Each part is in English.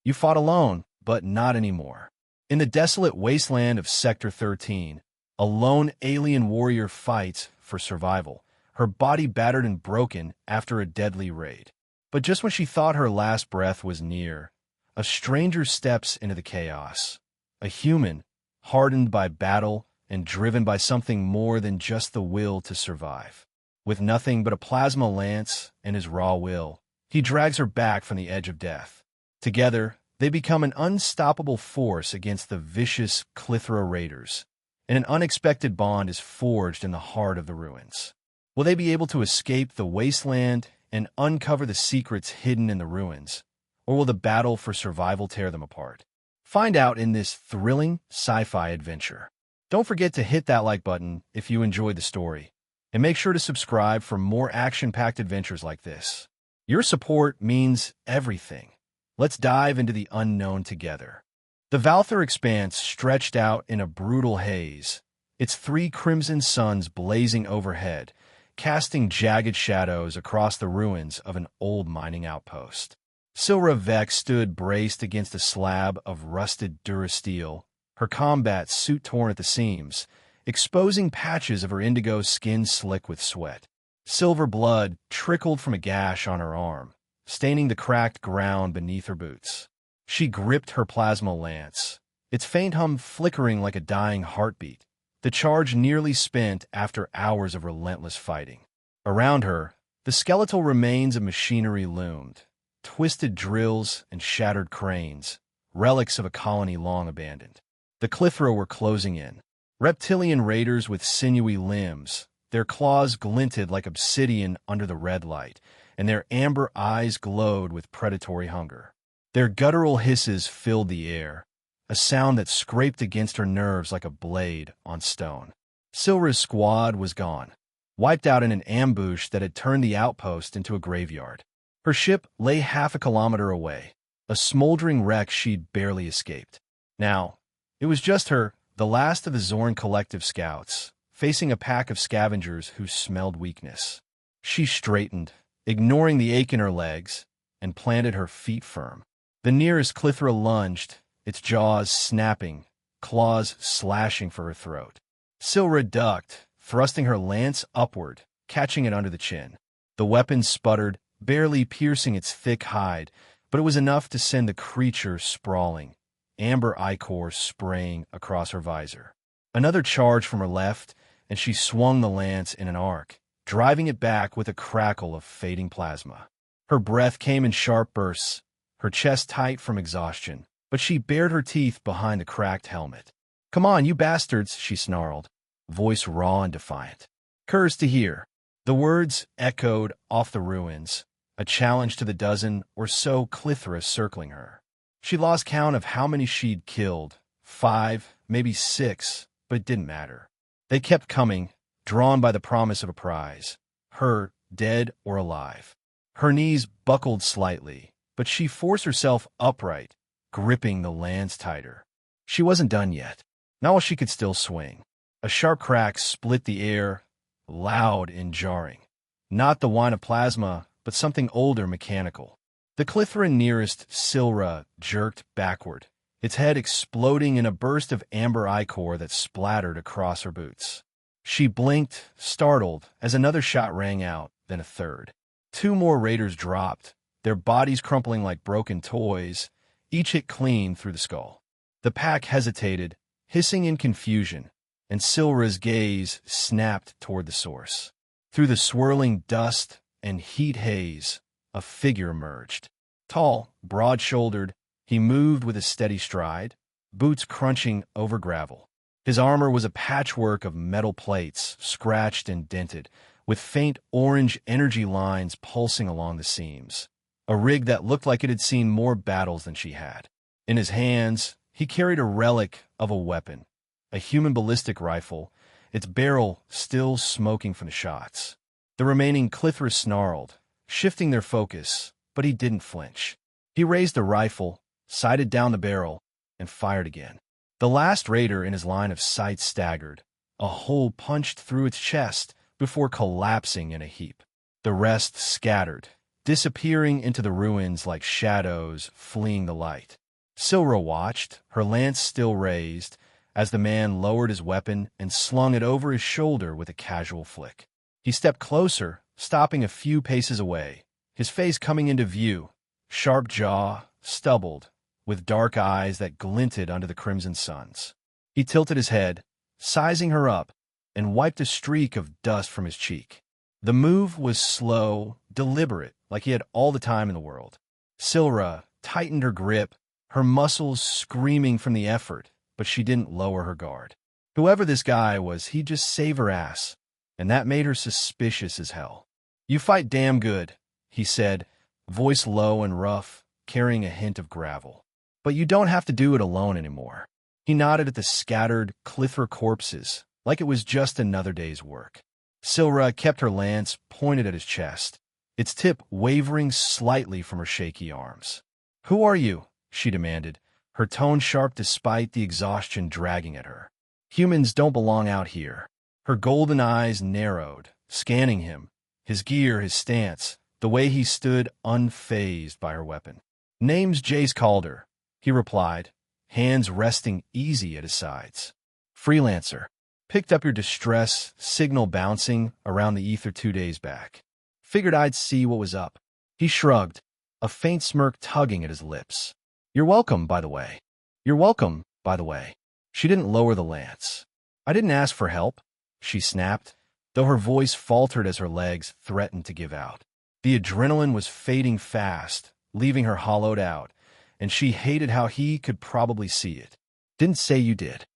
You fought alone, but not anymore. In the desolate wasteland of Sector 13, a lone alien warrior fights for survival, her body battered and broken after a deadly raid. But just when she thought her last breath was near, a stranger steps into the chaos. A human, hardened by battle and driven by something more than just the will to survive. With nothing but a plasma lance and his raw will, he drags her back from the edge of death. Together, they become an unstoppable force against the vicious Klythra raiders, and an unexpected bond is forged in the heart of the ruins. Will they be able to escape the wasteland and uncover the secrets hidden in the ruins, or will the battle for survival tear them apart? Find out in this thrilling sci-fi adventure. Don't forget to hit that like button if you enjoyed the story, and make sure to subscribe for more action-packed adventures like this. Your support means everything. Let's dive into the unknown together. The Valthar Expanse stretched out in a brutal haze, its 3 crimson suns blazing overhead, casting jagged shadows across the ruins of an old mining outpost. Silra Vex stood braced against a slab of rusted durasteel, her combat suit torn at the seams, exposing patches of her indigo skin slick with sweat. Silver blood trickled from a gash on her arm, staining the cracked ground beneath her boots. She gripped her plasma lance, its faint hum flickering like a dying heartbeat, the charge nearly spent after hours of relentless fighting. Around her, the skeletal remains of machinery loomed, twisted drills and shattered cranes, relics of a colony long abandoned. The Klythra were closing in, reptilian raiders with sinewy limbs. Their claws glinted like obsidian under the red light, and their amber eyes glowed with predatory hunger. Their guttural hisses filled the air, a sound that scraped against her nerves like a blade on stone. Silra's squad was gone, wiped out in an ambush that had turned the outpost into a graveyard. Her ship lay half a kilometer away, a smoldering wreck she'd barely escaped. Now, it was just her, the last of the Zorn collective scouts, facing a pack of scavengers who smelled weakness. She straightened, ignoring the ache in her legs, and planted her feet firm. The nearest Klythra lunged, its jaws snapping, claws slashing for her throat. Silra ducked, thrusting her lance upward, catching it under the chin. The weapon sputtered, barely piercing its thick hide, but it was enough to send the creature sprawling, amber ichor spraying across her visor. Another charge from her left, and she swung the lance in an arc, driving it back with a crackle of fading plasma. Her breath came in sharp bursts, her chest tight from exhaustion, but she bared her teeth behind the cracked helmet. "Come on, you bastards," she snarled, voice raw and defiant. "Curs to hear." The words echoed off the ruins, a challenge to the dozen or so Klythra circling her. She lost count of how many she'd killed, 5, maybe 6, but it didn't matter. They kept coming, drawn by the promise of a prize, her dead or alive. Her knees buckled slightly, but she forced herself upright, gripping the lance tighter. She wasn't done yet, not while she could still swing. A sharp crack split the air, loud and jarring. Not the whine of plasma, but something older, mechanical. The Klythra nearest Silra jerked backward, its head exploding in a burst of amber ichor that splattered across her boots. She blinked, startled, as another shot rang out, then a third. 2 more raiders dropped, their bodies crumpling like broken toys, each hit clean through the skull. The pack hesitated, hissing in confusion, and Silra's gaze snapped toward the source. Through the swirling dust and heat haze, a figure emerged. Tall, broad-shouldered, he moved with a steady stride, boots crunching over gravel. His armor was a patchwork of metal plates, scratched and dented, with faint orange energy lines pulsing along the seams. A rig that looked like it had seen more battles than she had. In his hands, he carried a relic of a weapon, a human ballistic rifle, its barrel still smoking from the shots. The remaining Klythra snarled, shifting their focus, but he didn't flinch. He raised the rifle, sighted down the barrel, and fired again. The last raider in his line of sight staggered, a hole punched through its chest before collapsing in a heap. The rest scattered, disappearing into the ruins like shadows fleeing the light. Silra watched, her lance still raised, as the man lowered his weapon and slung it over his shoulder with a casual flick. He stepped closer, stopping a few paces away, his face coming into view, sharp jaw, stubbled, with dark eyes that glinted under the crimson suns. He tilted his head, sizing her up, and wiped a streak of dust from his cheek. The move was slow, deliberate, like he had all the time in the world. Silra tightened her grip, her muscles screaming from the effort, but she didn't lower her guard. Whoever this guy was, he'd just save her ass, and that made her suspicious as hell. "You fight damn good," he said, voice low and rough, carrying a hint of gravel. "But you don't have to do it alone anymore." He nodded at the scattered Klythra corpses, like it was just another day's work. Silra kept her lance pointed at his chest, its tip wavering slightly from her shaky arms. "Who are you?" she demanded, her tone sharp despite the exhaustion dragging at her. "Humans don't belong out here." Her golden eyes narrowed, scanning him, his gear, his stance, the way he stood unfazed by her weapon. "Name's Jace Calder," he replied, hands resting easy at his sides. "Freelancer. Picked up your distress signal bouncing around the ether 2 days back. Figured I'd see what was up." He shrugged, a faint smirk tugging at his lips. "You're welcome, by the way. You're welcome, by the way." She didn't lower the lance. "I didn't ask for help," she snapped, though her voice faltered as her legs threatened to give out. The adrenaline was fading fast, leaving her hollowed out, and she hated how he could probably see it. "Didn't say you did."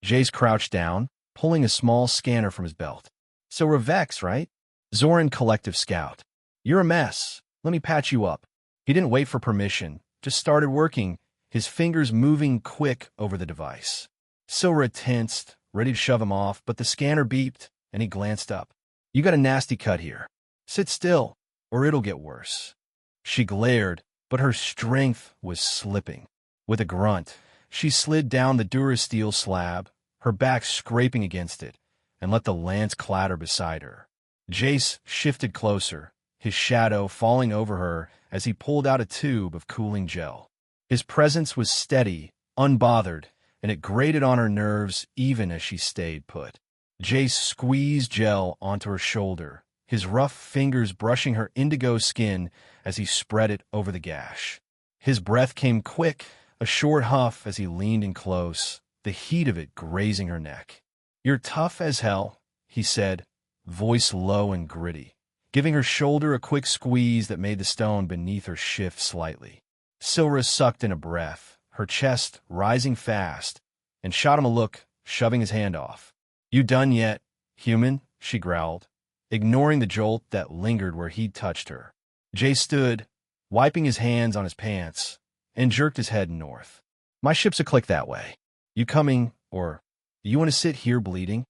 Jace crouched down, pulling a small scanner from his belt. "So Revex, right? Zoran Collective Scout. You're a mess. Let me patch you up." He didn't wait for permission, just started working, his fingers moving quick over the device. Silra tensed, ready to shove him off, but the scanner beeped, and he glanced up. "You got a nasty cut here. Sit still, or it'll get worse." She glared, but her strength was slipping. With a grunt, she slid down the durasteel slab, her back scraping against it, and let the lance clatter beside her. Jace shifted closer, his shadow falling over her as he pulled out a tube of cooling gel. His presence was steady, unbothered, and it grated on her nerves even as she stayed put. Jace squeezed gel onto her shoulder, his rough fingers brushing her indigo skin as he spread it over the gash. His breath came quick, a short huff as he leaned in close, the heat of it grazing her neck. "You're tough as hell," he said, voice low and gritty, giving her shoulder a quick squeeze that made the stone beneath her shift slightly. Silra sucked in a breath, her chest rising fast, and shot him a look, shoving his hand off. "You done yet, human?" she growled, ignoring the jolt that lingered where he'd touched her. Jay stood, wiping his hands on his pants, and jerked his head north. "My ship's a click that way. You coming, or you want to sit here bleeding?"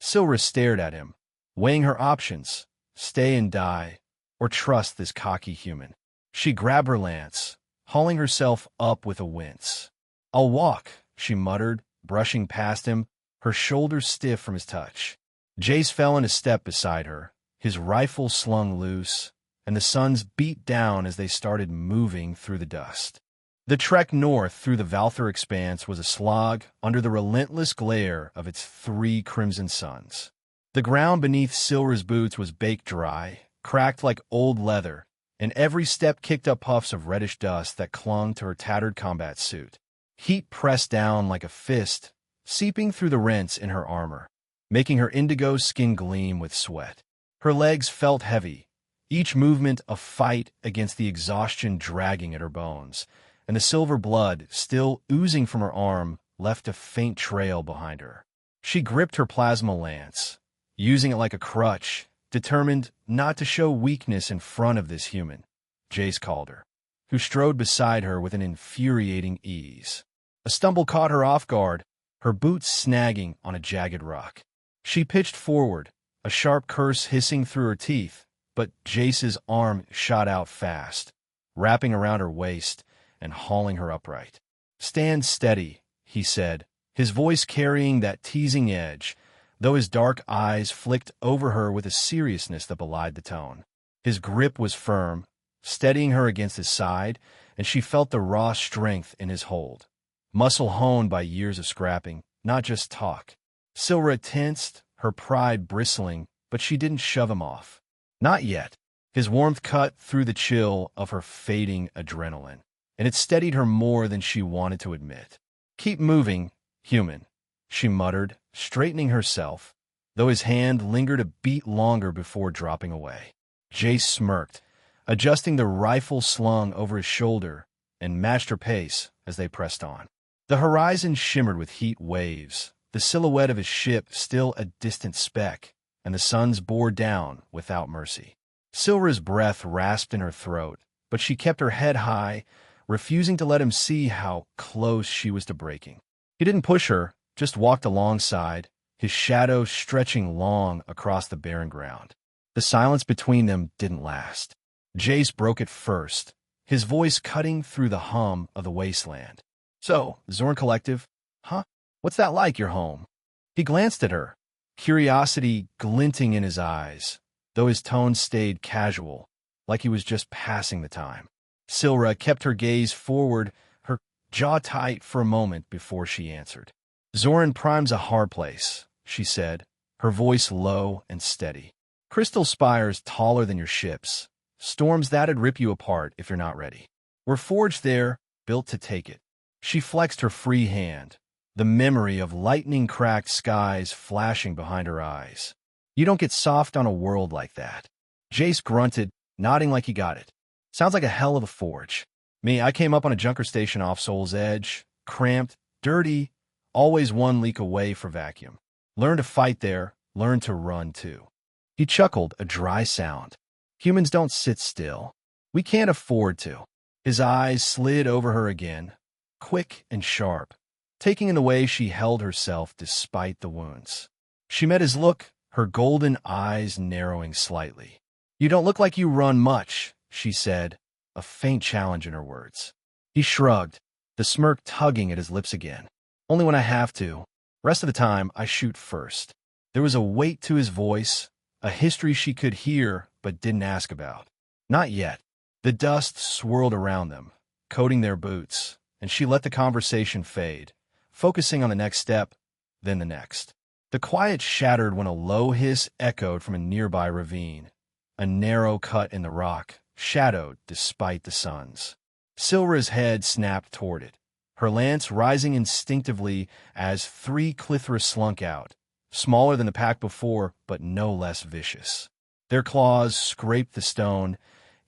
Silra stared at him, weighing her options, stay and die, or trust this cocky human. She grabbed her lance, hauling herself up with a wince. "I'll walk," she muttered, brushing past him, her shoulders stiff from his touch. Jace fell in a step beside her, his rifle slung loose, and the suns beat down as they started moving through the dust. The trek north through the Valthar Expanse was a slog under the relentless glare of its 3 crimson suns. The ground beneath Silra's boots was baked dry, cracked like old leather, and every step kicked up puffs of reddish dust that clung to her tattered combat suit. Heat pressed down like a fist, seeping through the rents in her armor, making her indigo skin gleam with sweat. Her legs felt heavy, each movement a fight against the exhaustion dragging at her bones, and the silver blood, still oozing from her arm, left a faint trail behind her. She gripped her plasma lance, using it like a crutch, determined not to show weakness in front of this human, Jace Calder, who strode beside her with an infuriating ease. A stumble caught her off guard, her boots snagging on a jagged rock. She pitched forward, a sharp curse hissing through her teeth, but Jace's arm shot out fast, wrapping around her waist and hauling her upright. "Stand steady," he said, his voice carrying that teasing edge, though his dark eyes flicked over her with a seriousness that belied the tone. His grip was firm, steadying her against his side, and she felt the raw strength in his hold. Muscle honed by years of scrapping, not just talk. Silra tensed, her pride bristling, but she didn't shove him off. Not yet. His warmth cut through the chill of her fading adrenaline, and it steadied her more than she wanted to admit. "Keep moving, human," she muttered, straightening herself, though his hand lingered a beat longer before dropping away. Jace smirked, adjusting the rifle slung over his shoulder, and matched her pace as they pressed on. The horizon shimmered with heat waves, the silhouette of his ship still a distant speck, and the suns bore down without mercy. Silra's breath rasped in her throat, but she kept her head high, refusing to let him see how close she was to breaking. He didn't push her, just walked alongside, his shadow stretching long across the barren ground. The silence between them didn't last. Jace broke it first, his voice cutting through the hum of the wasteland. "So, Zorn Collective, huh? What's that like, your home?" He glanced at her, curiosity glinting in his eyes, though his tone stayed casual, like he was just passing the time. Silra kept her gaze forward, her jaw tight for a moment before she answered. "Zoran Prime's a hard place," she said, her voice low and steady. "Crystal spires taller than your ships. Storms that'd rip you apart if you're not ready. We're forged there, built to take it." She flexed her free hand, the memory of lightning-cracked skies flashing behind her eyes. "You don't get soft on a world like that." Jace grunted, nodding like he got it. "Sounds like a hell of a forge. Me, I came up on a junker station off Soul's Edge, cramped, dirty, always one leak away for vacuum. Learn to fight there, learn to run too." He chuckled, a dry sound. "Humans don't sit still. We can't afford to." His eyes slid over her again, quick and sharp, taking in the way she held herself despite the wounds. She met his look, her golden eyes narrowing slightly. "You don't look like you run much," she said, a faint challenge in her words. He shrugged, the smirk tugging at his lips again. "Only when I have to. Rest of the time, I shoot first." There was a weight to his voice, a history she could hear but didn't ask about. Not yet. The dust swirled around them, coating their boots, and she let the conversation fade, focusing on the next step, then the next. The quiet shattered when a low hiss echoed from a nearby ravine, a narrow cut in the rock, shadowed despite the suns. Silra's head snapped toward it, her lance rising instinctively as 3 Klythra slunk out, smaller than the pack before, but no less vicious. Their claws scraped the stone,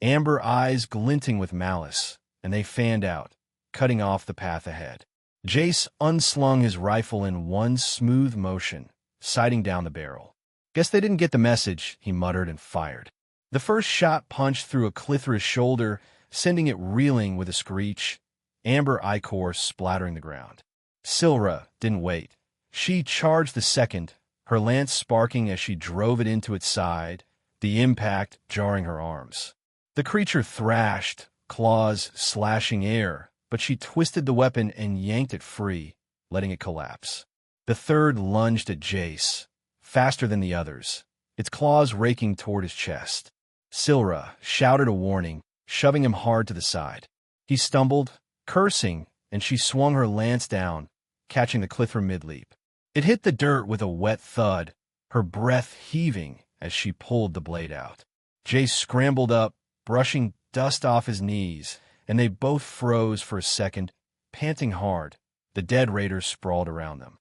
amber eyes glinting with malice, and they fanned out, cutting off the path ahead. Jace unslung his rifle in one smooth motion, sighting down the barrel. "Guess they didn't get the message," he muttered and fired. The first shot punched through a Klythra's shoulder, sending it reeling with a screech, amber ichor splattering the ground. Silra didn't wait. She charged the second, her lance sparking as she drove it into its side, the impact jarring her arms. The creature thrashed, claws slashing air, but she twisted the weapon and yanked it free, letting it collapse. The third lunged at Jace, faster than the others, its claws raking toward his chest. Silra shouted a warning, shoving him hard to the side. He stumbled, cursing, and she swung her lance down, catching the Klythra mid-leap. It hit the dirt with a wet thud, her breath heaving as she pulled the blade out. Jace scrambled up, brushing dust off his knees, and they both froze for a second, panting hard, the dead raiders sprawled around them.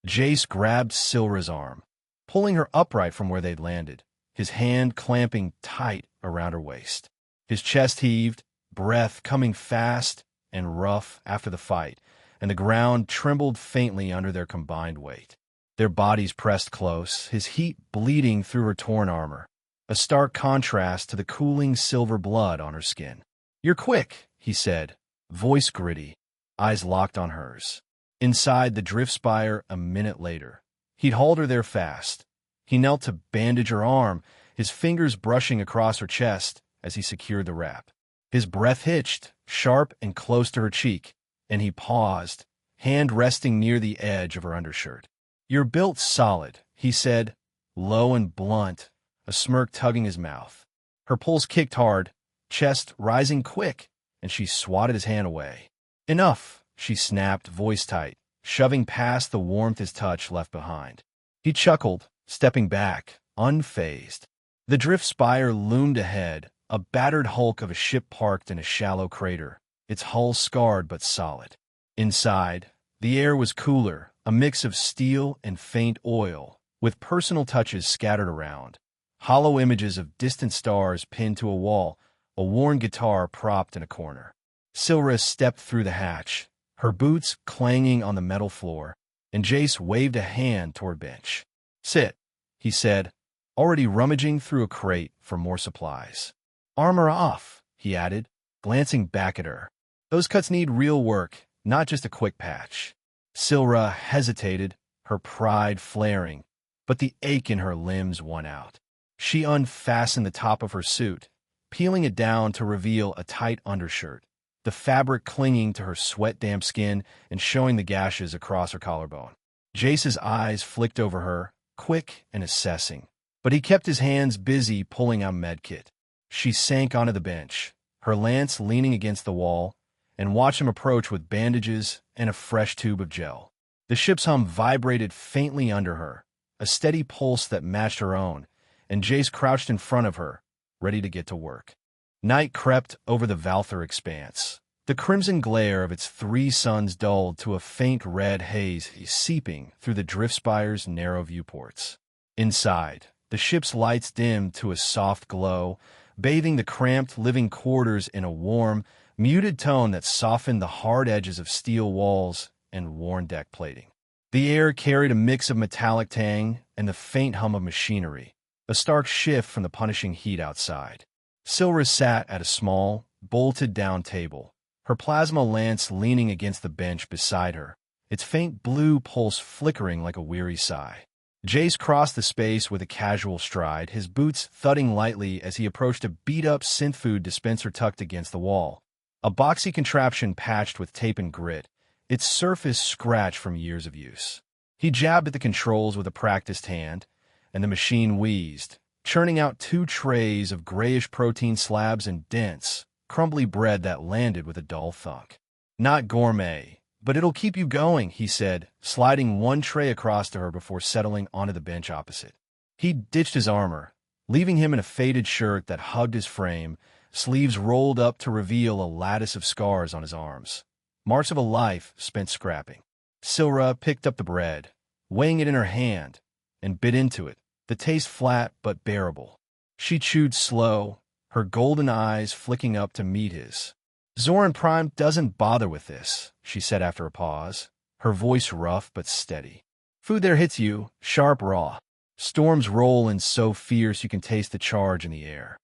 Jace grabbed Silra's arm, pulling her upright from where they'd landed, his hand clamping tight around her waist. His chest heaved, breath coming fast and rough after the fight, and the ground trembled faintly under their combined weight. Their bodies pressed close, his heat bleeding through her torn armor, a stark contrast to the cooling silver blood on her skin. "You're quick," he said, voice gritty, eyes locked on hers. Inside the drift spire a minute later, he'd hauled her there fast. He knelt to bandage her arm, his fingers brushing across her chest as he secured the wrap. His breath hitched, sharp and close to her cheek, and he paused, hand resting near the edge of her undershirt. "You're built solid," he said, low and blunt, a smirk tugging his mouth. Her pulse kicked hard, chest rising quick, and she swatted his hand away. "Enough," she snapped, voice tight, shoving past the warmth his touch left behind. He chuckled, stepping back, unfazed. The drift spire loomed ahead, a battered hulk of a ship parked in a shallow crater, its hull scarred but solid. Inside, the air was cooler, a mix of steel and faint oil, with personal touches scattered around. Hollow images of distant stars pinned to a wall, a worn guitar propped in a corner. Silra stepped through the hatch, her boots clanging on the metal floor, and Jace waved a hand toward bench. "Sit," he said, already rummaging through a crate for more supplies. "Armor off," he added, glancing back at her. "Those cuts need real work, not just a quick patch." Silra hesitated, her pride flaring, but the ache in her limbs won out. She unfastened the top of her suit, peeling it down to reveal a tight undershirt, the fabric clinging to her sweat-damp skin and showing the gashes across her collarbone. Jace's eyes flicked over her, quick and assessing, but he kept his hands busy pulling out medkit. She sank onto the bench, her lance leaning against the wall, and watched him approach with bandages and a fresh tube of gel. The ship's hum vibrated faintly under her, a steady pulse that matched her own, and Jace crouched in front of her, ready to get to work. Night crept over the Valthar Expanse. The crimson glare of its 3 suns dulled to a faint red haze seeping through the drift spire's narrow viewports. Inside, the ship's lights dimmed to a soft glow, bathing the cramped living quarters in a warm, muted tone that softened the hard edges of steel walls and worn deck plating. The air carried a mix of metallic tang and the faint hum of machinery, a stark shift from the punishing heat outside. Silra sat at a small, bolted-down table, her plasma lance leaning against the bench beside her, its faint blue pulse flickering like a weary sigh. Jace crossed the space with a casual stride, his boots thudding lightly as he approached a beat-up synth food dispenser tucked against the wall, a boxy contraption patched with tape and grit, its surface scratched from years of use. He jabbed at the controls with a practiced hand, and the machine wheezed, churning out 2 trays of grayish protein slabs and dense, crumbly bread that landed with a dull thunk. "Not gourmet, but it'll keep you going," he said, sliding 1 tray across to her before settling onto the bench opposite. He ditched his armor, leaving him in a faded shirt that hugged his frame, sleeves rolled up to reveal a lattice of scars on his arms, marks of a life spent scrapping. Silra picked up the bread, weighing it in her hand, and bit into it, the taste flat but bearable. She chewed slow, her golden eyes flicking up to meet his. "Zoran Prime doesn't bother with this," she said after a pause, her voice rough but steady. "Food there hits you, sharp raw. Storms roll in so fierce you can taste the charge in the air."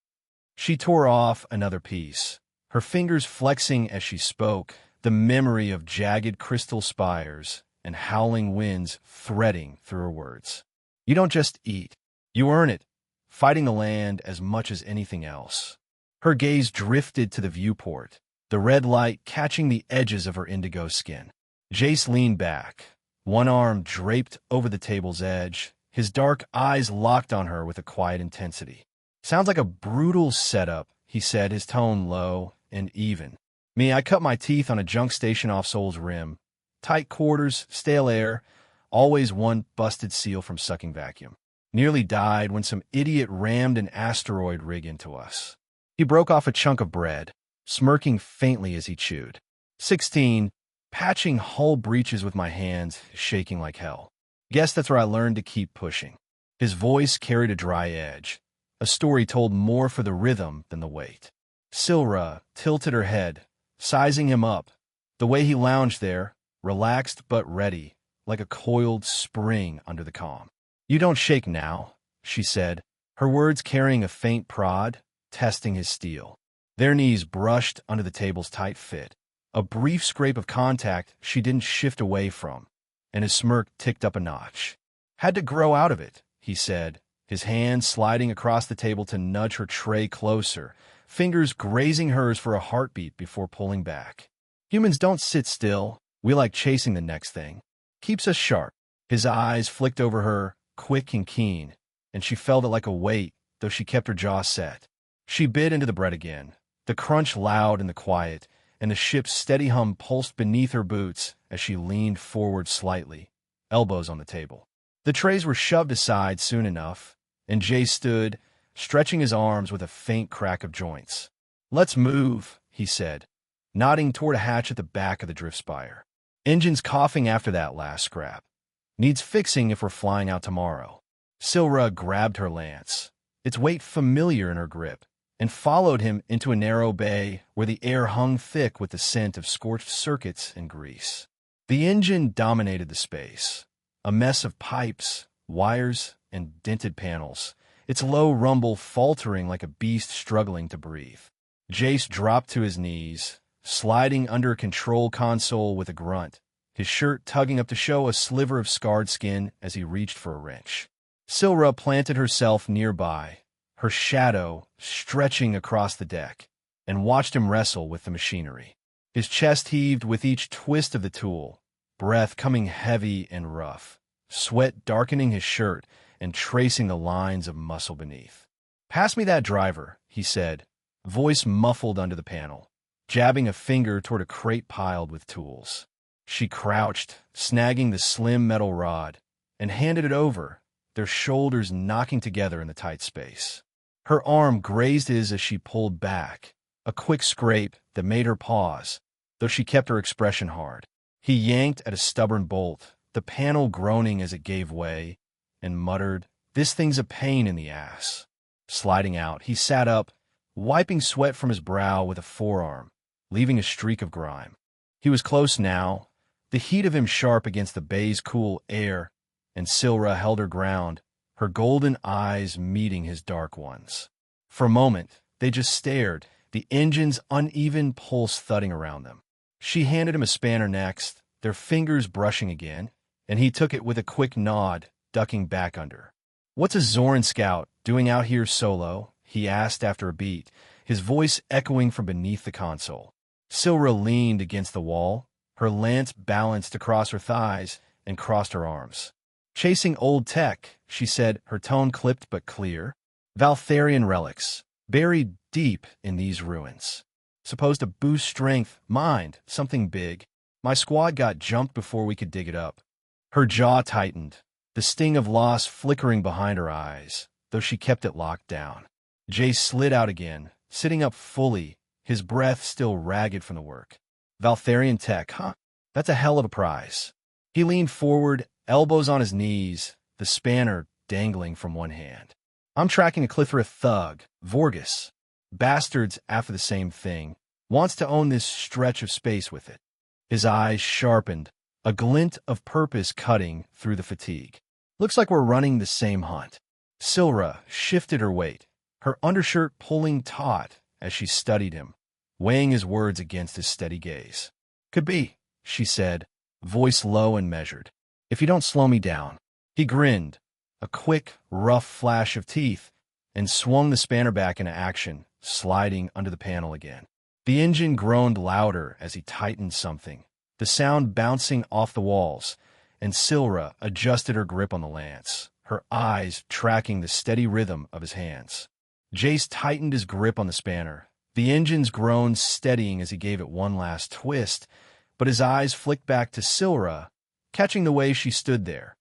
She tore off another piece, her fingers flexing as she spoke, the memory of jagged crystal spires and howling winds threading through her words. "You don't just eat. You earn it, fighting the land as much as anything else." Her gaze drifted to the viewport, the red light catching the edges of her indigo skin. Jace leaned back, one arm draped over the table's edge, his dark eyes locked on her with a quiet intensity. "Sounds like a brutal setup," he said, his tone low and even. I cut my teeth on a junk station off Sol's Rim. Tight quarters, stale air, always one busted seal from sucking vacuum. Nearly died when some idiot rammed an asteroid rig into us." He broke off a chunk of bread, smirking faintly as he chewed. 16, patching hull breaches with my hands, shaking like hell. Guess that's where I learned to keep pushing. His voice carried a dry edge, a story told more for the rhythm than the weight. Silra tilted her head, sizing him up, the way he lounged there, relaxed but ready, like a coiled spring under the calm. "You don't shake now," she said, her words carrying a faint prod, testing his steel. Their knees brushed under the table's tight fit, a brief scrape of contact she didn't shift away from, and his smirk ticked up a notch. "Had to grow out of it," he said, his hand sliding across the table to nudge her tray closer, fingers grazing hers for a heartbeat before pulling back. "Humans don't sit still. We like chasing the next thing. Keeps us sharp." His eyes flicked over her, quick and keen, and she felt it like a weight, though she kept her jaw set. She bit into the bread again, The crunch loud in the quiet, and the ship's steady hum pulsed beneath her boots as she leaned forward slightly, elbows on the table. The trays were shoved aside soon enough, and Jace stood, stretching his arms with a faint crack of joints. "Let's move," he said, nodding toward a hatch at the back of the drift spire. "Engine's coughing after that last scrap. Needs fixing if we're flying out tomorrow." Silra grabbed her lance, its weight familiar in her grip, and followed him into a narrow bay where the air hung thick with the scent of scorched circuits and grease. The engine dominated the space, a mess of pipes, wires, and dented panels, its low rumble faltering like a beast struggling to breathe. Jace dropped to his knees, sliding under a control console with a grunt, his shirt tugging up to show a sliver of scarred skin as he reached for a wrench. Silra planted herself nearby, her shadow stretching across the deck, and watched him wrestle with the machinery. His chest heaved with each twist of the tool, breath coming heavy and rough, sweat darkening his shirt and tracing the lines of muscle beneath. "Pass me that driver," he said, voice muffled under the panel, jabbing a finger toward a crate piled with tools. She crouched, snagging the slim metal rod, and handed it over, their shoulders knocking together in the tight space. Her arm grazed his as she pulled back, a quick scrape that made her pause, though she kept her expression hard. He yanked at a stubborn bolt, the panel groaning as it gave way, and muttered, "This thing's a pain in the ass." Sliding out, he sat up, wiping sweat from his brow with a forearm, leaving a streak of grime. He was close now, the heat of him sharp against the bay's cool air, and Silra held her ground, her golden eyes meeting his dark ones. For a moment, they just stared, the engine's uneven pulse thudding around them. She handed him a spanner next, their fingers brushing again, and he took it with a quick nod, ducking back under. "What's a Zoran scout doing out here solo?" he asked after a beat, his voice echoing from beneath the console. Silra leaned against the wall, her lance balanced across her thighs, and crossed her arms. "Chasing old tech," she said, her tone clipped but clear. "Valtharian relics, buried deep in these ruins. Supposed to boost strength, mind, something big. My squad got jumped before we could dig it up." Her jaw tightened, the sting of loss flickering behind her eyes, though she kept it locked down. Jace slid out again, sitting up fully, his breath still ragged from the work. "Valtharian tech, huh? That's a hell of a prize." He leaned forward, elbows on his knees, the spanner dangling from one hand. "I'm tracking a Klythra thug, Vorgus. Bastards after the same thing. Wants to own this stretch of space with it." His eyes sharpened, a glint of purpose cutting through the fatigue. "Looks like we're running the same hunt." Silra shifted her weight, her undershirt pulling taut as she studied him, weighing his words against his steady gaze. "Could be," she said, voice low and measured. "If you don't slow me down." He grinned, a quick, rough flash of teeth, and swung the spanner back into action, sliding under the panel again. The engine groaned louder as he tightened something, the sound bouncing off the walls, and Silra adjusted her grip on the lance, her eyes tracking the steady rhythm of his hands. Jace tightened his grip on the spanner, the engine's groan steadying as he gave it one last twist, but his eyes flicked back to Silra, catching the way she stood there,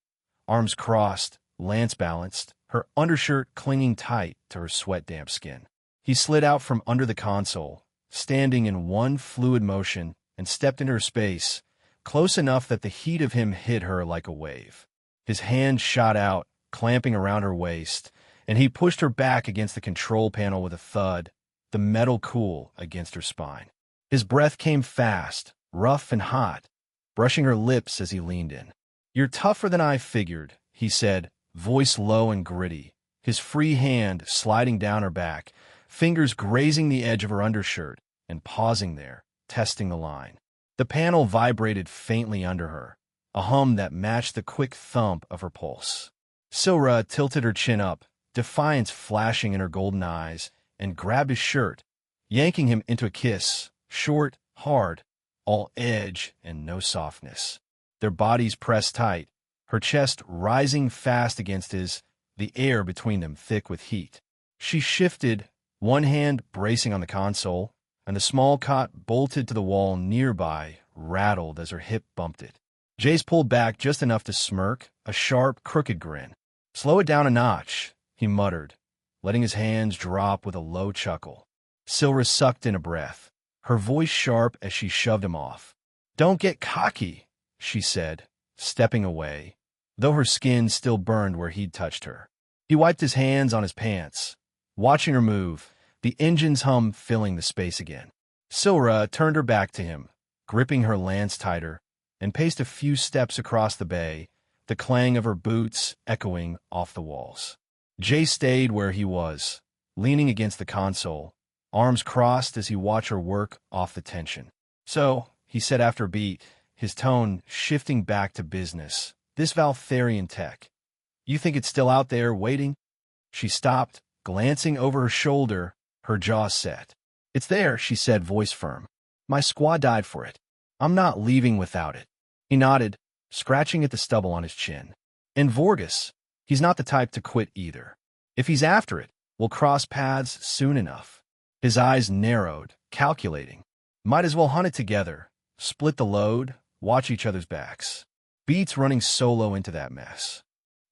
arms crossed, lance balanced, her undershirt clinging tight to her sweat-damp skin. He slid out from under the console, standing in one fluid motion, and stepped into her space, close enough that the heat of him hit her like a wave. His hand shot out, clamping around her waist, and he pushed her back against the control panel with a thud, the metal cool against her spine. His breath came fast, rough and hot, brushing her lips as he leaned in. "You're tougher than I figured," he said, voice low and gritty, his free hand sliding down her back, fingers grazing the edge of her undershirt, and pausing there, testing the line. The panel vibrated faintly under her, a hum that matched the quick thump of her pulse. Silra tilted her chin up, defiance flashing in her golden eyes, and grabbed his shirt, yanking him into a kiss, short, hard, all edge and no softness. Their bodies pressed tight, her chest rising fast against his, the air between them thick with heat. She shifted, one hand bracing on the console, and the small cot bolted to the wall nearby rattled as her hip bumped it. Jace pulled back just enough to smirk, a sharp, crooked grin. "Slow it down a notch," he muttered, letting his hands drop with a low chuckle. Silra sucked in a breath, her voice sharp as she shoved him off. "Don't get cocky," she said, stepping away, though her skin still burned where he'd touched her. He wiped his hands on his pants, watching her move, the engine's hum filling the space again. Silra turned her back to him, gripping her lance tighter, and paced a few steps across the bay, the clang of her boots echoing off the walls. Jace stayed where he was, leaning against the console, arms crossed as he watched her work off the tension. "So," he said after a beat, his tone shifting back to business, "this Valtharian tech, you think it's still out there waiting?" She stopped, glancing over her shoulder, her jaw set. "It's there," she said, voice firm. "My squad died for it. I'm not leaving without it." He nodded, scratching at the stubble on his chin. "And Vorgus, he's not the type to quit either. If he's after it, we'll cross paths soon enough." His eyes narrowed, calculating. Might as well hunt it together, split the load, watch each other's backs. Beats running solo into that mess.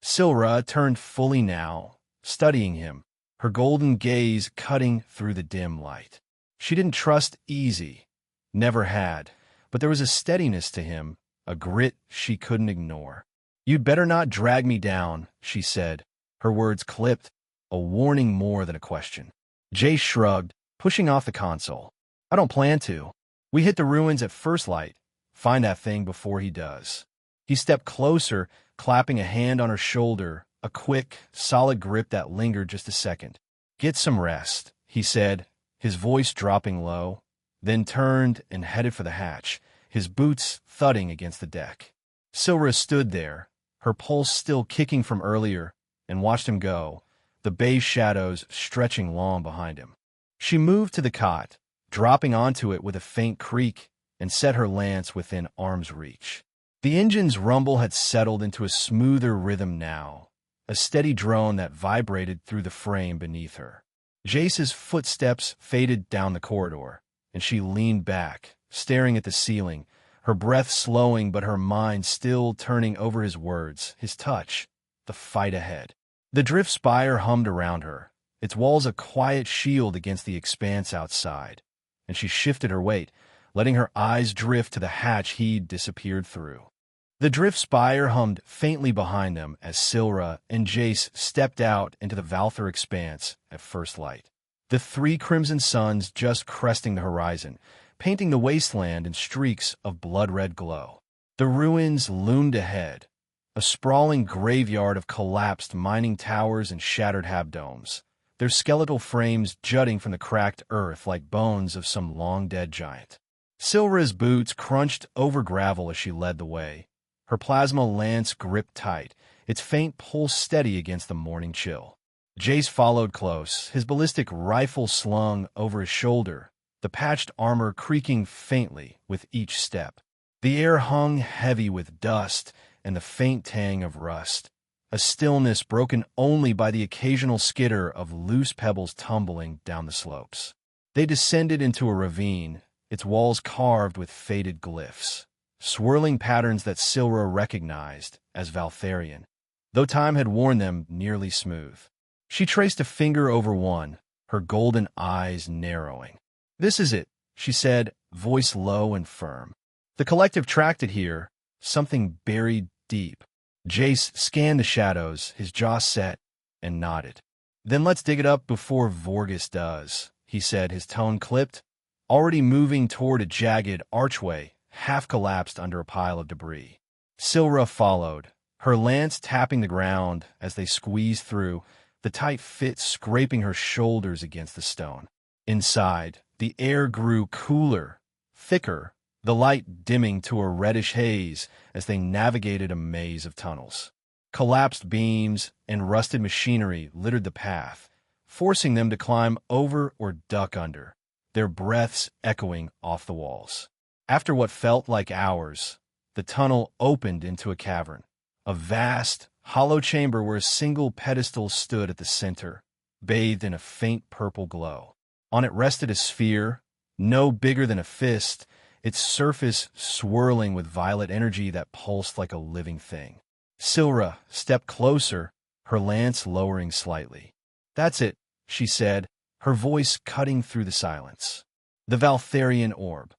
Silra turned fully now, studying him, her golden gaze cutting through the dim light. She didn't trust easy, never had, but there was a steadiness to him, a grit she couldn't ignore. "You'd better not drag me down," she said, her words clipped, a warning more than a question. Jace shrugged, pushing off the console. "I don't plan to. We hit the ruins at first light. Find that thing before he does." He stepped closer, clapping a hand on her shoulder, a quick, solid grip that lingered just a second. "Get some rest," he said, his voice dropping low, then turned and headed for the hatch, his boots thudding against the deck. Silra stood there, her pulse still kicking from earlier, and watched him go, the bay shadows stretching long behind him. She moved to the cot, dropping onto it with a faint creak, and set her lance within arm's reach. The engine's rumble had settled into a smoother rhythm now, a steady drone that vibrated through the frame beneath her. Jace's footsteps faded down the corridor, and she leaned back, staring at the ceiling, her breath slowing but her mind still turning over his words, his touch, the fight ahead. The drift spire hummed around her, its walls a quiet shield against the expanse outside, and she shifted her weight, letting her eyes drift to the hatch he'd disappeared through. The drift spire hummed faintly behind them as Silra and Jace stepped out into the Valthar Expanse at first light. The three crimson suns just cresting the horizon, painting the wasteland in streaks of blood-red glow. The ruins loomed ahead, a sprawling graveyard of collapsed mining towers and shattered habdomes, their skeletal frames jutting from the cracked earth like bones of some long-dead giant. Silra's boots crunched over gravel as she led the way, her plasma lance gripped tight, its faint pulse steady against the morning chill. Jace followed close, his ballistic rifle slung over his shoulder, the patched armor creaking faintly with each step. The air hung heavy with dust and the faint tang of rust, a stillness broken only by the occasional skitter of loose pebbles tumbling down the slopes. They descended into a ravine, its walls carved with faded glyphs, swirling patterns that Silra recognized as Valtharian, though time had worn them nearly smooth. She traced a finger over one, her golden eyes narrowing. "This is it," she said, voice low and firm. "The collective tracked it here, something buried deep." Jace scanned the shadows, his jaw set, and nodded. "Then let's dig it up before Vorgus does," he said, his tone clipped, already moving toward a jagged archway half collapsed under a pile of debris. Silra followed, her lance tapping the ground as they squeezed through, the tight fit scraping her shoulders against the stone. Inside, the air grew cooler, thicker, the light dimming to a reddish haze as they navigated a maze of tunnels. Collapsed beams and rusted machinery littered the path, forcing them to climb over or duck under, their breaths echoing off the walls. After what felt like hours, the tunnel opened into a cavern, a vast, hollow chamber where a single pedestal stood at the center, bathed in a faint purple glow. On it rested a sphere, no bigger than a fist, its surface swirling with violet energy that pulsed like a living thing. Silra stepped closer, her lance lowering slightly. "That's it," she said, her voice cutting through the silence. "The Valtharian orb."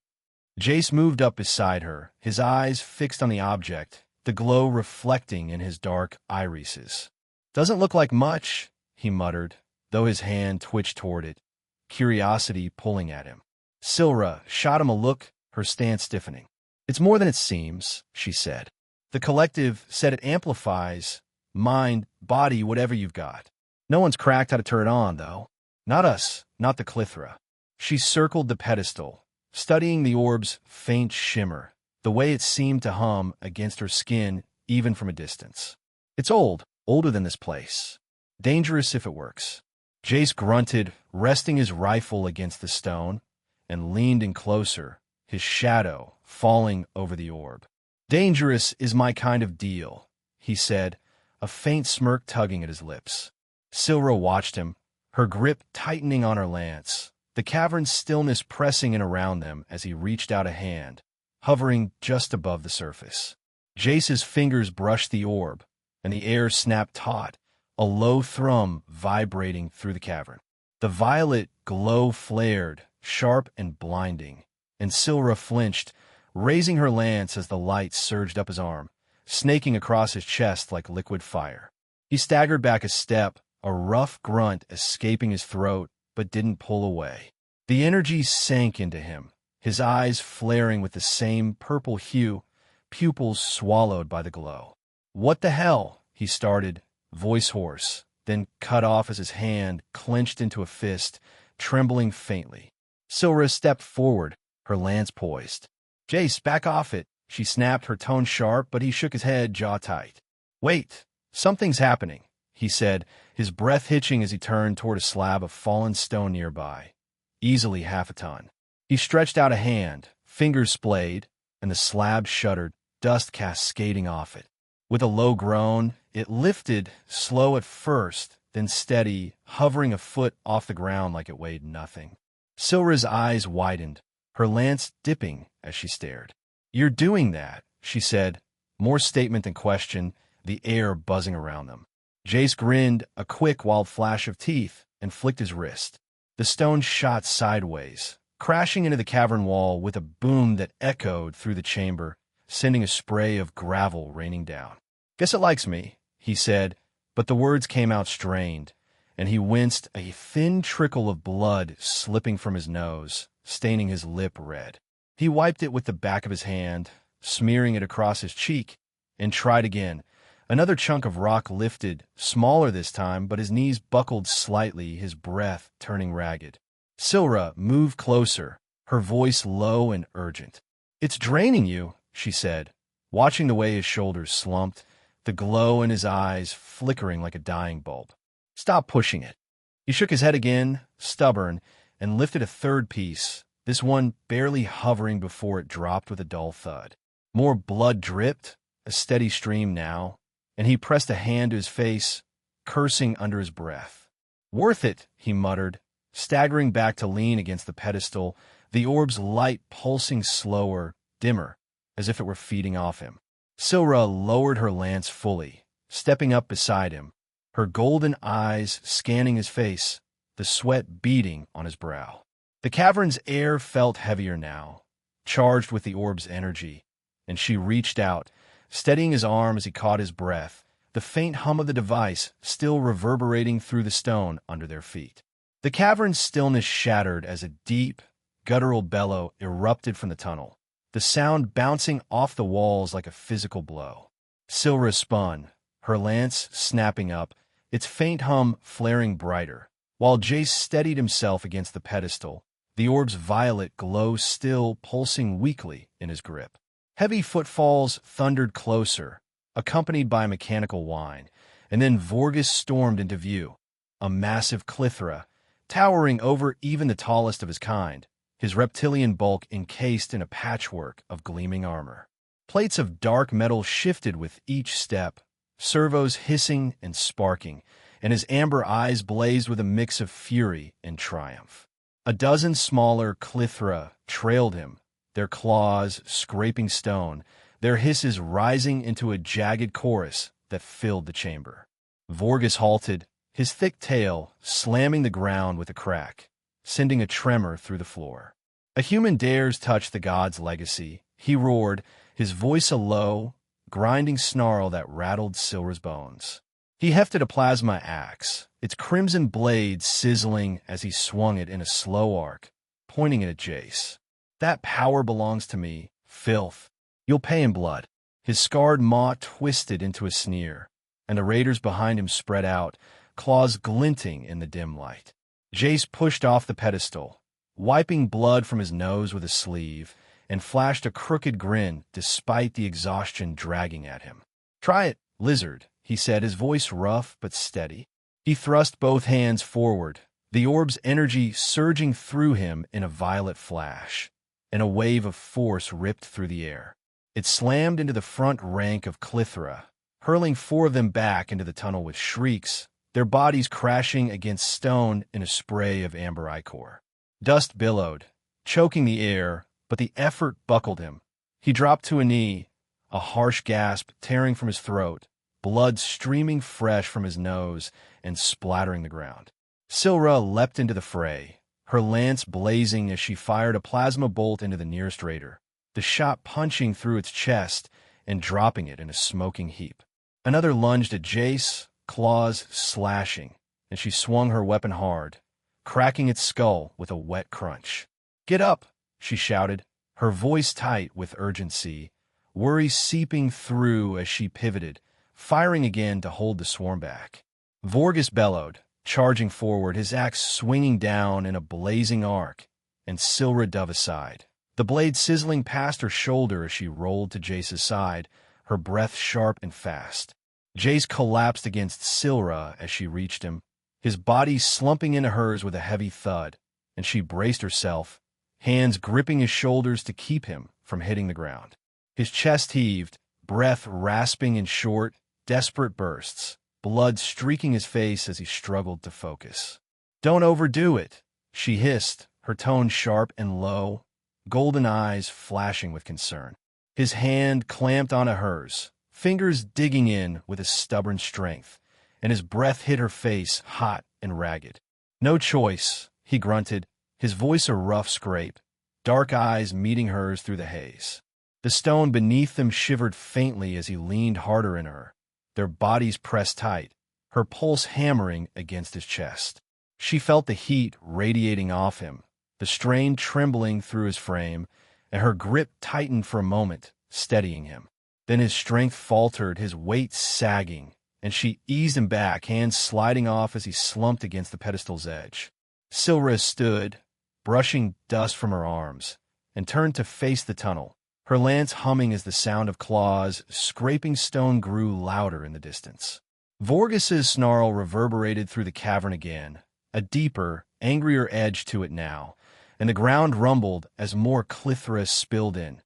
Jace moved up beside her, his eyes fixed on the object, the glow reflecting in his dark irises. "Doesn't look like much," he muttered, though his hand twitched toward it, curiosity pulling at him. Silra shot him a look, her stance stiffening. "It's more than it seems," she said. "The collective said it amplifies mind, body, whatever you've got. No one's cracked how to turn it on, though. Not us, not the Klythra." She circled the pedestal, studying the orb's faint shimmer, the way it seemed to hum against her skin even from a distance. "It's old, older than this place. Dangerous if it works." Jace grunted, resting his rifle against the stone, and leaned in closer, his shadow falling over the orb. "Dangerous is my kind of deal," he said, a faint smirk tugging at his lips. Silra watched him, her grip tightening on her lance, the cavern's stillness pressing in around them as he reached out a hand, hovering just above the surface. Jace's fingers brushed the orb, and the air snapped taut, a low thrum vibrating through the cavern. The violet glow flared, sharp and blinding, and Silra flinched, raising her lance as the light surged up his arm, snaking across his chest like liquid fire. He staggered back a step, a rough grunt escaping his throat, but didn't pull away. The energy sank into him, his eyes flaring with the same purple hue, pupils swallowed by the glow. "What the hell?" he started, voice hoarse, then cut off as his hand clenched into a fist, trembling faintly. Silra stepped forward, her lance poised. "Jace, back off it," she snapped, her tone sharp, but he shook his head, jaw tight. "Wait, something's happening," he said, his breath hitching as he turned toward a slab of fallen stone nearby, easily half a ton. He stretched out a hand, fingers splayed, and the slab shuddered, dust cascading off it. With a low groan, it lifted, slow at first, then steady, hovering a foot off the ground like it weighed nothing. Silra's eyes widened, her lance dipping as she stared. "You're doing that," she said, more statement than question, the air buzzing around them. Jace grinned, a quick wild flash of teeth, and flicked his wrist. The stone shot sideways, crashing into the cavern wall with a boom that echoed through the chamber, sending a spray of gravel raining down. "Guess it likes me," he said, but the words came out strained, and he winced, a thin trickle of blood slipping from his nose, staining his lip red. He wiped it with the back of his hand, smearing it across his cheek, and tried again. Another chunk of rock lifted, smaller this time, but his knees buckled slightly, his breath turning ragged. Silra moved closer, her voice low and urgent. "It's draining you," she said, watching the way his shoulders slumped, the glow in his eyes flickering like a dying bulb. "Stop pushing it." He shook his head again, stubborn, and lifted a third piece, this one barely hovering before it dropped with a dull thud. More blood dripped, a steady stream now, and he pressed a hand to his face, cursing under his breath. "Worth it," he muttered, staggering back to lean against the pedestal, the orb's light pulsing slower, dimmer, as if it were feeding off him. Silra lowered her lance fully, stepping up beside him, her golden eyes scanning his face, the sweat beading on his brow. The cavern's air felt heavier now, charged with the orb's energy, and she reached out, steadying his arm as he caught his breath, the faint hum of the device still reverberating through the stone under their feet. The cavern's stillness shattered as a deep, guttural bellow erupted from the tunnel, the sound bouncing off the walls like a physical blow. Silra spun, her lance snapping up, its faint hum flaring brighter, while Jace steadied himself against the pedestal, the orb's violet glow still pulsing weakly in his grip. Heavy footfalls thundered closer, accompanied by a mechanical whine, and then Vorgus stormed into view, a massive Klythra, towering over even the tallest of his kind, his reptilian bulk encased in a patchwork of gleaming armor. Plates of dark metal shifted with each step, servos hissing and sparking, and his amber eyes blazed with a mix of fury and triumph. A dozen smaller Klythra trailed him, their claws scraping stone, their hisses rising into a jagged chorus that filled the chamber. Vorgus halted, his thick tail slamming the ground with a crack, sending a tremor through the floor. "A human dares touch the god's legacy," he roared, his voice a low, grinding snarl that rattled Silra's bones. He hefted a plasma axe, its crimson blade sizzling as he swung it in a slow arc, pointing it at Jace. "That power belongs to me, filth. You'll pay in blood." His scarred maw twisted into a sneer, and the raiders behind him spread out, claws glinting in the dim light. Jace pushed off the pedestal, wiping blood from his nose with a sleeve, and flashed a crooked grin despite the exhaustion dragging at him. "Try it, lizard," he said, his voice rough but steady. He thrust both hands forward, the orb's energy surging through him in a violet flash, and a wave of force ripped through the air. It slammed into the front rank of Klythra, hurling 4 of them back into the tunnel with shrieks, their bodies crashing against stone in a spray of amber ichor. Dust billowed, choking the air, but the effort buckled him. He dropped to a knee, a harsh gasp tearing from his throat, blood streaming fresh from his nose and splattering the ground. Silra leapt into the fray, her lance blazing as she fired a plasma bolt into the nearest raider, the shot punching through its chest and dropping it in a smoking heap. Another lunged at Jace, claws slashing, and she swung her weapon hard, cracking its skull with a wet crunch. "Get up!" she shouted, her voice tight with urgency, worry seeping through as she pivoted, firing again to hold the swarm back. Vorgus bellowed, charging forward, his axe swinging down in a blazing arc, and Silra dove aside, the blade sizzling past her shoulder as she rolled to Jace's side, her breath sharp and fast. Jace collapsed against Silra as she reached him, his body slumping into hers with a heavy thud, and she braced herself, hands gripping his shoulders to keep him from hitting the ground. His chest heaved, breath rasping in short, desperate bursts, blood streaking his face as he struggled to focus. "Don't overdo it," she hissed, her tone sharp and low, golden eyes flashing with concern. His hand clamped onto hers, fingers digging in with a stubborn strength, and his breath hit her face hot and ragged. "No choice," he grunted, his voice a rough scrape, dark eyes meeting hers through the haze. The stone beneath them shivered faintly as he leaned harder in her, their bodies pressed tight, her pulse hammering against his chest. She felt the heat radiating off him, the strain trembling through his frame, and her grip tightened for a moment, steadying him. Then his strength faltered, his weight sagging, and she eased him back, hands sliding off as he slumped against the pedestal's edge. Silra stood, brushing dust from her arms, and turned to face the tunnel, her lance humming as the sound of claws scraping stone grew louder in the distance. Vorgus's snarl reverberated through the cavern again, a deeper, angrier edge to it now, and the ground rumbled as more Klythra spilled in.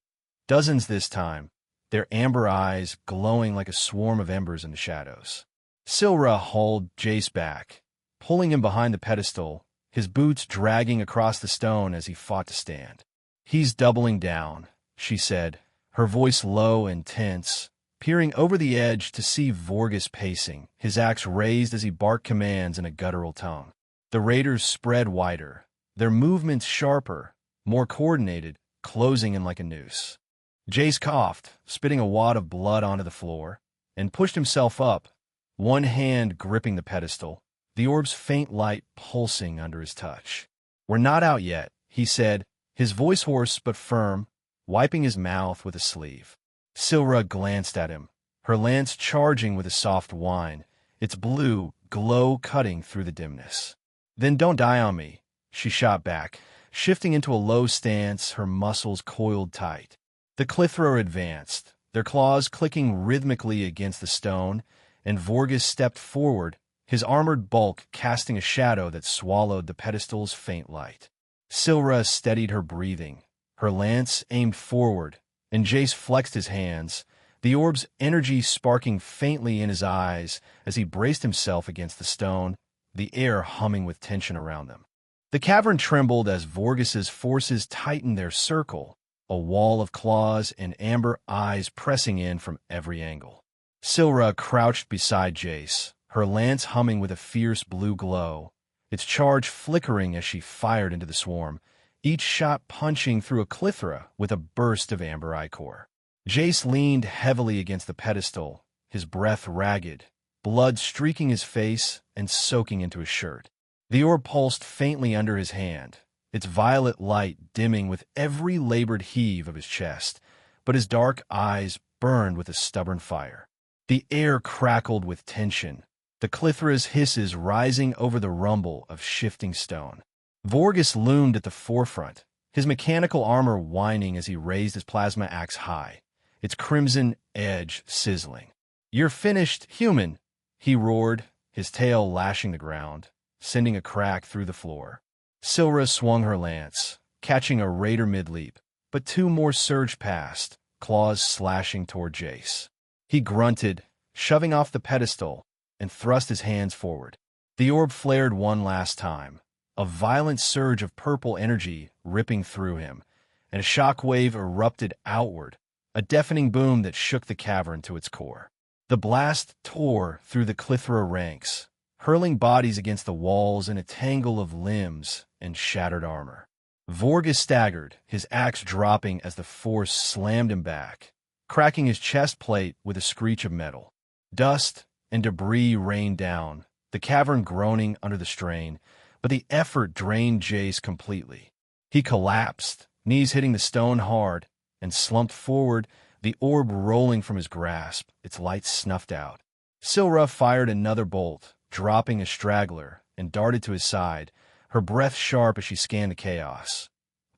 Dozens this time, their amber eyes glowing like a swarm of embers in the shadows. Silra hauled Jace back, pulling him behind the pedestal, his boots dragging across the stone as he fought to stand. "He's doubling down," she said, her voice low and tense, peering over the edge to see Vorgus pacing, his axe raised as he barked commands in a guttural tongue. The raiders spread wider, their movements sharper, more coordinated, closing in like a noose. Jace coughed, spitting a wad of blood onto the floor, and pushed himself up, one hand gripping the pedestal, the orb's faint light pulsing under his touch. "We're not out yet," he said, his voice hoarse but firm, wiping his mouth with a sleeve. Silra glanced at him, her lance charging with a soft whine, its blue glow cutting through the dimness. "Then don't die on me," she shot back, shifting into a low stance, her muscles coiled tight. The Klythra advanced, their claws clicking rhythmically against the stone, and Vorgus stepped forward, his armored bulk casting a shadow that swallowed the pedestal's faint light. Silra steadied her breathing, her lance aimed forward, and Jace flexed his hands, the orb's energy sparking faintly in his eyes as he braced himself against the stone, the air humming with tension around them. The cavern trembled as Vorgis's forces tightened their circle, a wall of claws and amber eyes pressing in from every angle. Silra crouched beside Jace, her lance humming with a fierce blue glow, its charge flickering as she fired into the swarm, each shot punching through a Klythra with a burst of amber ichor. Jace leaned heavily against the pedestal, his breath ragged, blood streaking his face and soaking into his shirt. The orb pulsed faintly under his hand, its violet light dimming with every labored heave of his chest, but his dark eyes burned with a stubborn fire. The air crackled with tension, the Klythra's hisses rising over the rumble of shifting stone. Vorgis loomed at the forefront, his mechanical armor whining as he raised his plasma axe high, its crimson edge sizzling. "You're finished, human!" he roared, his tail lashing the ground, sending a crack through the floor. Silra swung her lance, catching a raider mid-leap, but two more surged past, claws slashing toward Jace. He grunted, shoving off the pedestal, and thrust his hands forward. The orb flared one last time, a violent surge of purple energy ripping through him, and a shock wave erupted outward, a deafening boom that shook the cavern to its core. The blast tore through the Klythra ranks, hurling bodies against the walls in a tangle of limbs and shattered armor. Vorgis staggered, his axe dropping as the force slammed him back, cracking his chest plate with a screech of metal. Dust and debris rained down, the cavern groaning under the strain, but the effort drained Jace completely. He collapsed, knees hitting the stone hard, and slumped forward, the orb rolling from his grasp, its light snuffed out. Silra fired another bolt, dropping a straggler, and darted to his side, her breath sharp as she scanned the chaos.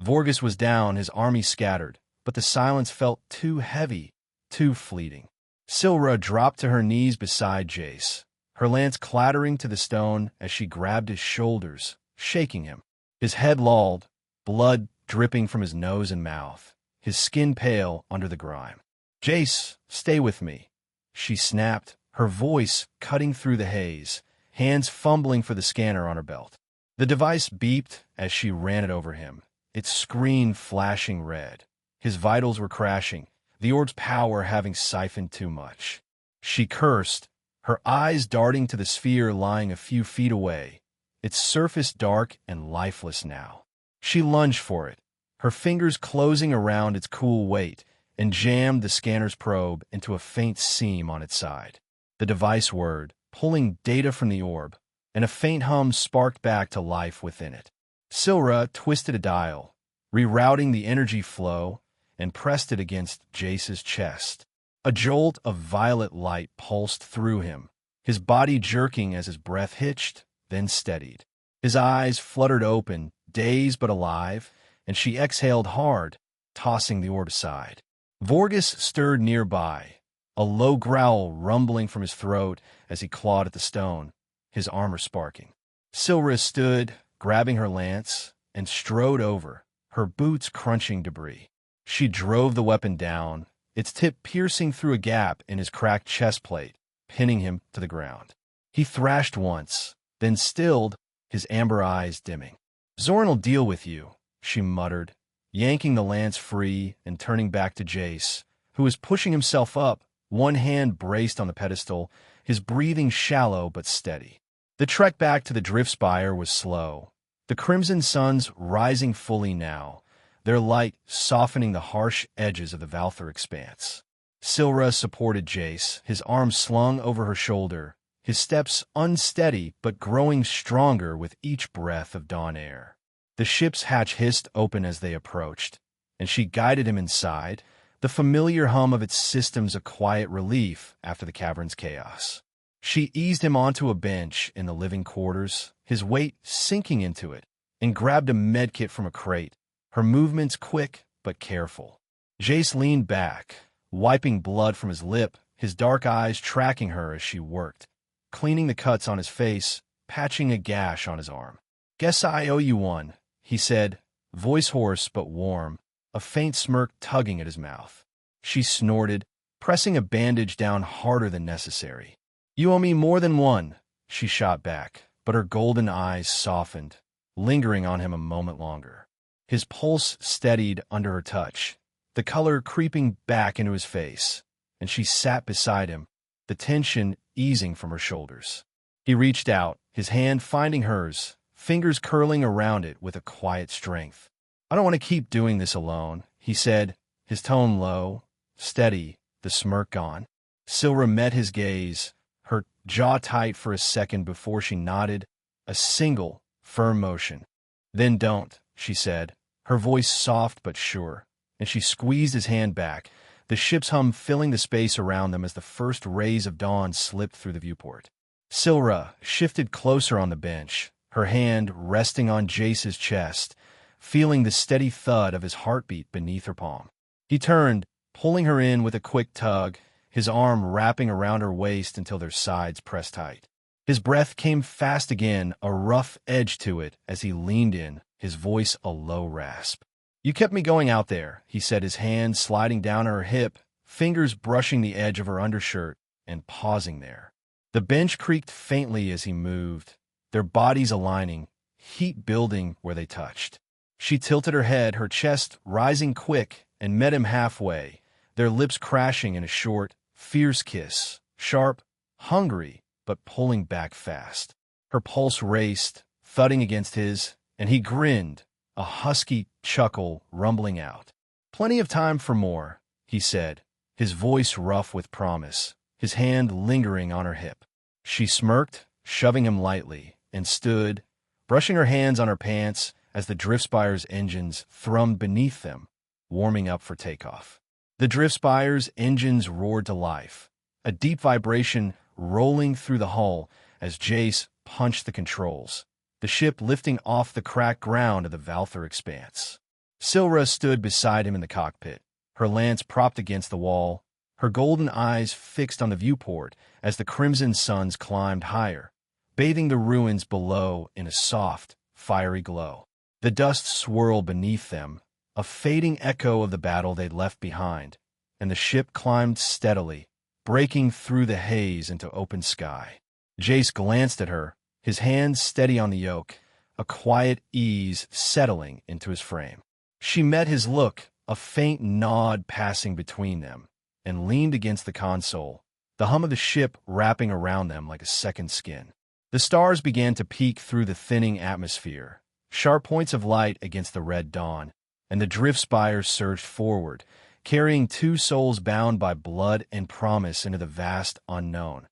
Vorgis was down, his army scattered, but the silence felt too heavy, too fleeting. Silra dropped to her knees beside Jace, her lance clattering to the stone as she grabbed his shoulders, shaking him. His head lolled, blood dripping from his nose and mouth, his skin pale under the grime. "Jace, stay with me," she snapped, her voice cutting through the haze, hands fumbling for the scanner on her belt. The device beeped as she ran it over him, its screen flashing red. His vitals were crashing, the orb's power having siphoned too much. She cursed, her eyes darting to the sphere lying a few feet away, its surface dark and lifeless now. She lunged for it, her fingers closing around its cool weight, and jammed the scanner's probe into a faint seam on its side. The device whirred, pulling data from the orb, and a faint hum sparked back to life within it. Silra twisted a dial, rerouting the energy flow, and pressed it against Jace's chest. A jolt of violet light pulsed through him, his body jerking as his breath hitched, then steadied. His eyes fluttered open, dazed but alive, and she exhaled hard, tossing the orb aside. Vorgis stirred nearby, a low growl rumbling from his throat as he clawed at the stone, his armor sparking. Silra stood, grabbing her lance, and strode over, her boots crunching debris. She drove the weapon down, its tip piercing through a gap in his cracked chest plate, pinning him to the ground. He thrashed once, then stilled, his amber eyes dimming. "Zorn'll deal with you," she muttered, yanking the lance free and turning back to Jace, who was pushing himself up, one hand braced on the pedestal, his breathing shallow but steady. The trek back to the drift spire was slow, the crimson suns rising fully now, their light softening the harsh edges of the Valthar Expanse. Silra supported Jace, his arms slung over her shoulder, his steps unsteady but growing stronger with each breath of dawn air. The ship's hatch hissed open as they approached, and she guided him inside, the familiar hum of its systems a quiet relief after the cavern's chaos. She eased him onto a bench in the living quarters, his weight sinking into it, and grabbed a medkit from a crate, her movements quick but careful. Jace leaned back, wiping blood from his lip, his dark eyes tracking her as she worked, cleaning the cuts on his face, patching a gash on his arm. "Guess I owe you one," he said, voice hoarse but warm, a faint smirk tugging at his mouth. She snorted, pressing a bandage down harder than necessary. "You owe me more than one," she shot back, but her golden eyes softened, lingering on him a moment longer. His pulse steadied under her touch, the color creeping back into his face, and she sat beside him, the tension easing from her shoulders. He reached out, his hand finding hers, fingers curling around it with a quiet strength. "I don't want to keep doing this alone," he said, his tone low, steady, the smirk gone. Silra met his gaze, her jaw tight for a second before she nodded, a single, firm motion. "Then don't," she said, her voice soft but sure, and she squeezed his hand back, the ship's hum filling the space around them as the first rays of dawn slipped through the viewport. Silra shifted closer on the bench, her hand resting on Jace's chest, feeling the steady thud of his heartbeat beneath her palm. He turned, pulling her in with a quick tug, his arm wrapping around her waist until their sides pressed tight. His breath came fast again, a rough edge to it as he leaned in, his voice a low rasp. "You kept me going out there," he said, his hand sliding down her hip, fingers brushing the edge of her undershirt, and pausing there. The bench creaked faintly as he moved, their bodies aligning, heat building where they touched. She tilted her head, her chest rising quick, and met him halfway, their lips crashing in a short, fierce kiss, sharp, hungry, but pulling back fast. Her pulse raced, thudding against his, and he grinned, a husky chuckle rumbling out. "Plenty of time for more," he said, his voice rough with promise, his hand lingering on her hip. She smirked, shoving him lightly, and stood, brushing her hands on her pants as the Driftspire's engines thrummed beneath them, warming up for takeoff. The Driftspire's engines roared to life, a deep vibration rolling through the hull as Jace punched the controls, the ship lifting off the cracked ground of the Valthar Expanse. Silra stood beside him in the cockpit, her lance propped against the wall, her golden eyes fixed on the viewport as the crimson suns climbed higher, bathing the ruins below in a soft, fiery glow. The dust swirled beneath them, a fading echo of the battle they'd left behind, and the ship climbed steadily, breaking through the haze into open sky. Jace glanced at her, his hands steady on the yoke, a quiet ease settling into his frame. She met his look, a faint nod passing between them, and leaned against the console, the hum of the ship wrapping around them like a second skin. The stars began to peek through the thinning atmosphere, sharp points of light against the red dawn, and the Driftspire surged forward, carrying two souls bound by blood and promise into the vast unknown,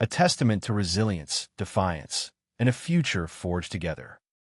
a testament to resilience, defiance, and a future forged together.